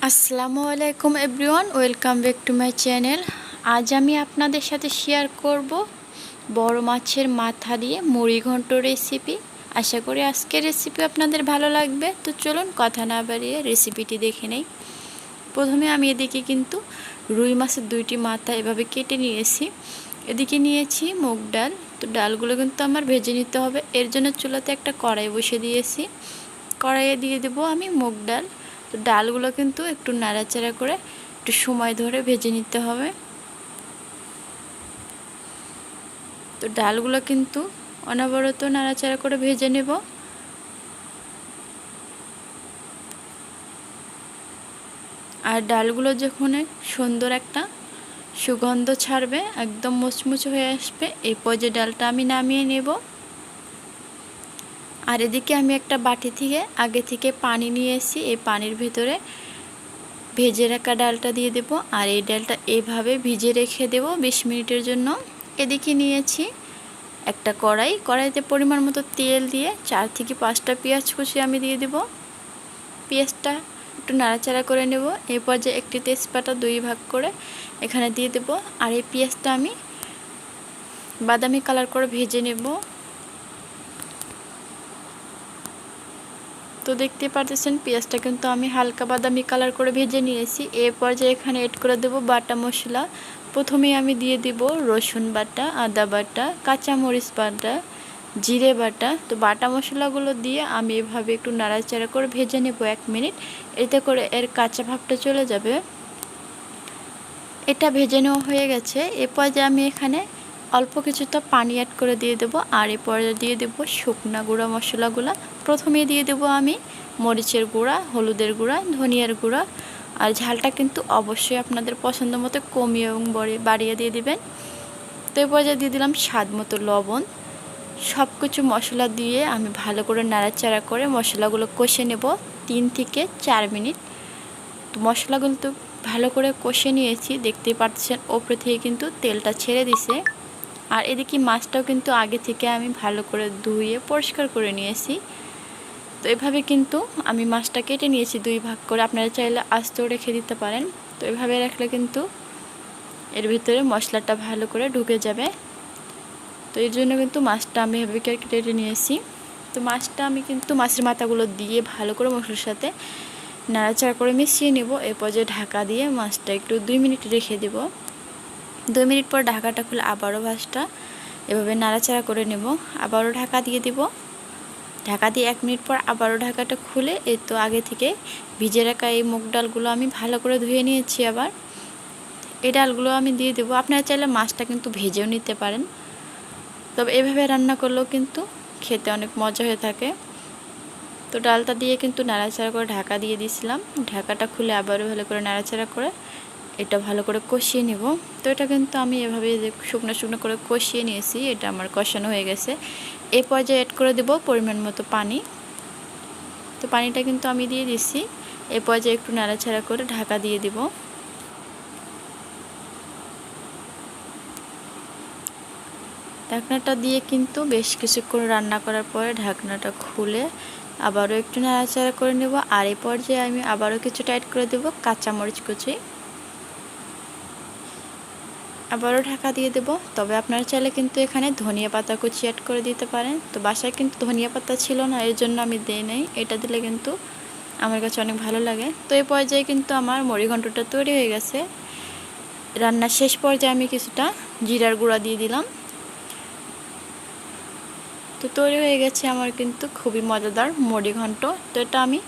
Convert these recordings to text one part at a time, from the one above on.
আসসালামু আলাইকুম everyone, welcome back to my channel. আজ আমি আপনাদের সাথে শেয়ার করব বড় মাছের মাথা দিয়ে মুড়ি ঘন্ট রেসিপি। আশা করি আজকের রেসিপি আপনাদের ভালো লাগবে। তো চলুন কথা না বাড়িয়ে রেসিপিটি দেখে নেই। প্রথমে আমি এদিকে কিন্তু রুই মাছের দুইটি মাথা এভাবে কেটে নিয়েছি। এদিকে নিয়েছি মুগ ডাল। তো ডালগুলো কিন্তু আমার ভেজে নিতে হবে, এর জন্য চুলাতে একটা কড়াই বসিয়ে দিয়েছি। কড়াইয়ে দিয়ে দেবো আমি মুগ ডাল। তো ডালগুলো কিন্তু একটু নাড়াচাড়া করে একটু সময় ধরে ভেজে নিতে হবে। তো ডালগুলো কিন্তু অনবরত নাড়াচাড়া করে ভেজে নেব। আর ডালগুলো যখন সুন্দর একটা সুগন্ধ ছাড়বে, একদম মুচমুচে হয়ে আসবে, এই পর্যায়ে ডালটা আমি নামিয়ে নেব। আর এদিকে আমি একটা বাটি থেকে আগে থেকে পানি নিয়ে এসেছি। এই পানির ভেতরে ভেজে রাখা ডালটা দিয়ে দেব। আর এই ডালটা এভাবে ভিজে রেখে দেব 20 মিনিটের জন্য। এদিকে নিয়েছি একটা কড়াইতে পরিমাণ মতো তেল দিয়ে 4 থেকে 5টা পেঁয়াজ কুচি আমি দিয়ে দেব। পেঁয়াজটা একটু নাড়াচাড়া করে নেব। এরপর যে একটি তেজপাতা 2 ভাগ করে এখানে দিয়ে দেব। আর এই পেঁয়াজটা আমি বাদামি কালার করে ভেজে নেব। তো দেখতে পাচ্ছেন পেঁয়াজটা কিন্তু আমি হালকা বাদামি কালার করে ভেজে নিয়েছি। এরপর যে এখানে এড করে দেব বাটা মশলা। প্রথমে আমি দিয়ে দিব রসুন বাটা, আদা বাটা, কাঁচামরিচ বাটা, জিরে বাটা। তো বাটা মশলাগুলো দিয়ে আমি এভাবে একটু নাড়াচাড়া করে ভেজে নেব 1 মিনিট। এতে করে এর কাঁচা ভাবটা চলে যাবে। এটা ভেজে নেওয়া হয়ে গেছে। এরপর যে আমি এখানে অল্প কিছুটা পানি অ্যাড করে দিয়ে দেব। আর এরপর দিয়ে দেব শুকনা গুঁড়া মশলাগুলো। প্রথমে দিয়ে দেব আমি মরিচের গুঁড়া, হলুদের গুঁড়া, ধনিয়ার গুঁড়া। আর ঝালটা কিন্তু অবশ্যই আপনাদের পছন্দ মতো কমিয়ে এবং বাড়িয়ে দিয়ে দিবেন। তো এরপর যে দিয়ে দিলাম স্বাদ মতো লবণ। সব কিছু মশলা দিয়ে আমি ভালো করে নাড়াচাড়া করে মশলাগুলো কষে নেব 3 থেকে 4 মিনিট। তো মশলাগুলো তো ভালো করে কষে নিয়েছি, দেখতেই পাচ্ছেন ওপরে থেকে কিন্তু তেলটা ছেড়ে দিছে। আর এদিকে মাছটাও কিন্তু আগে থেকে আমি ভালো করে ধুয়ে পরিষ্কার করে নিয়েছি। তো এভাবে কিন্তু আমি মাছটা কেটে নিয়েছি 2 ভাগ করে। আপনারা চাইলে আস্তেও রেখে দিতে পারেন। তো এভাবে রাখলে কিন্তু এর ভিতরে মশলাটা ভালো করে ঢুকে যাবে। তো এর জন্য কিন্তু মাছটা আমি এভাবে কেটে নিয়েছি। তো মাছটা আমি কিন্তু মাছের মাথাগুলো দিয়ে ভালো করে মশলার সাথে নাড়াচাড়া করে মিশিয়ে নেব। এরপর যে ঢাকা দিয়ে মাছটা একটু 2 মিনিট রেখে দেব। 2 মিনিট পর ঢাকাটা খুলে আবারও মাছটা এভাবে নাড়াচাড়া করে নেব। আবারও ঢাকা দিয়ে দেব। ঢাকা দিয়ে 1 মিনিট পর আবারও ঢাকাটা খুলে এই তো আগে থেকে ভিজে রাখা এই মুগ ডালগুলো আমি ভালো করে ধুয়ে নিয়েছি। আবার এই ডালগুলো আমি দিয়ে দেব। আপনারা চাইলে মাছটা কিন্তু ভেজেও নিতে পারেন, তবে এভাবে রান্না করলেও কিন্তু খেতে অনেক মজা হয়ে থাকে। তো ডালটা দিয়ে কিন্তু নাড়াচাড়া করে ঢাকা দিয়ে দিয়েছিলাম। ঢাকাটা খুলে আবারও ভালো করে নাড়াচাড়া করে এটা ভালো করে কষিয়ে নেব। তো এটা কিন্তু আমি এভাবে শুকনো শুকনো করে কষিয়ে নিয়েছি। এটা আমার কষানো হয়ে গেছে। এই পর্যায়ে অ্যাড করে দেব পরিমাণ মতো পানি। তো পানিটা কিন্তু আমি দিয়ে দিচ্ছি। এই পর্যায়ে একটু নাড়াচাড়া করে ঢাকা দিয়ে দিব। ঢাকনাটা দিয়ে কিন্তু বেশ কিছুক্ষণ রান্না করার পরে ঢাকনাটা খুলে আবারও একটু নাড়াচাড়া করে নেব। আর এই পর্যায়ে আমি আবারও কিছুটা অ্যাড করে দেব কাঁচামরিচ কুচি। আবারও ঢাকা দিয়ে দেব। তবে আপনারা চাইলে কিন্তু এখানে ধনিয়া পাতা কুচি অ্যাড করে দিতে পারেন। তো বাসায় কিন্তু ধনিয়া পাতা ছিল না, এর জন্য আমি দিই নাই। এটা দিলে কিন্তু আমার কাছে অনেক ভালো লাগে। তো এই পর্যায়ে কিন্তু আমার মুড়ি ঘন্টটা তৈরি হয়ে গেছে। রান্নার শেষ পর্যায়ে আমি কিছুটা জিরার গুঁড়া দিয়ে দিলাম। তো তৈরি হয়ে গেছে আমার কিন্তু খুবই মজাদার মুড়ি ঘন্ট। তো এটা আমি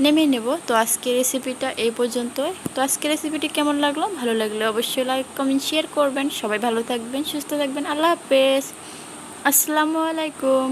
নেমে নেব। তো আজকের রেসিপিটা এই পর্যন্তই। তো আজকের রেসিপিটি কেমন লাগলো? ভালো লাগলে অবশ্যই লাইক, কমেন্ট, শেয়ার করবেন। সবাই ভালো থাকবেন, সুস্থ থাকবেন। আল্লাহ হাফেজ। আসসালামু আলাইকুম।